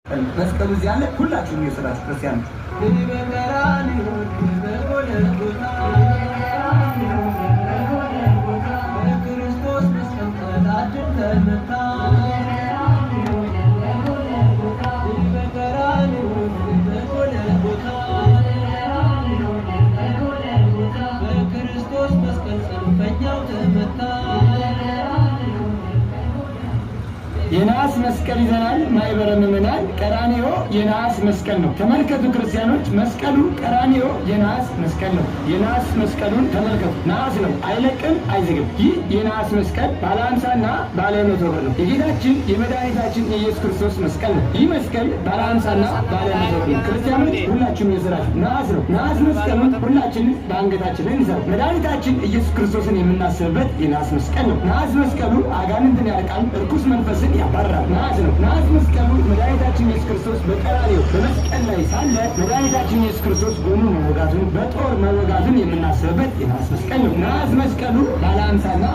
መስቀሉ እዚህ አለ። ሁላችሁም የሥራችሁ ክርስቲያን የነሐስ መስቀል ይዘናል። ማይበረ ምዕመናን ቀራንዮ የነሐስ መስቀል ነው። ተመልከቱ ክርስቲያኖች፣ መስቀሉ ቀራንዮ የነሐስ መስቀል ነው። የነሐስ መስቀሉን ተመልከቱ። ነሐስ ነው፣ አይለቅም፣ አይዝግም። ይህ የነሐስ መስቀል ባለ 50 እና ባለ 100 ብር ነው። የጌታችን የመድኃኒታችን የኢየሱስ ክርስቶስ መስቀል ነው። ይህ መስቀል ባለ 50 እና ባለ 100 ብር ነው። ክርስቲያኖች ሁላችሁም የሥራችሁ ነሐስ ነው። ነሐስ መስቀሉን ሁላችንም በአንገታችን ላይ እንሰራው። መድኃኒታችን ኢየሱስ ክርስቶስን የምናስብበት የነሐስ መስቀል ነው። ነሐስ መስቀሉ አጋንንትን ያርቃል፣ እርኩስ መንፈስን ያባራል። ነሐስ ነው። ነሐስ መስቀሉ መድኃኒታችን ኢየሱስ ክርስቶስ በቀራንዮ በመስቀል ላይ ሳለ መድኃኒታችን ኢየሱስ ክርስቶስ ጎኑን መወጋቱን በጦር መወጋቱን የምናስብበት የነሐስ መስቀል ነው። ነሐስ መስቀሉ ባለ 50 እና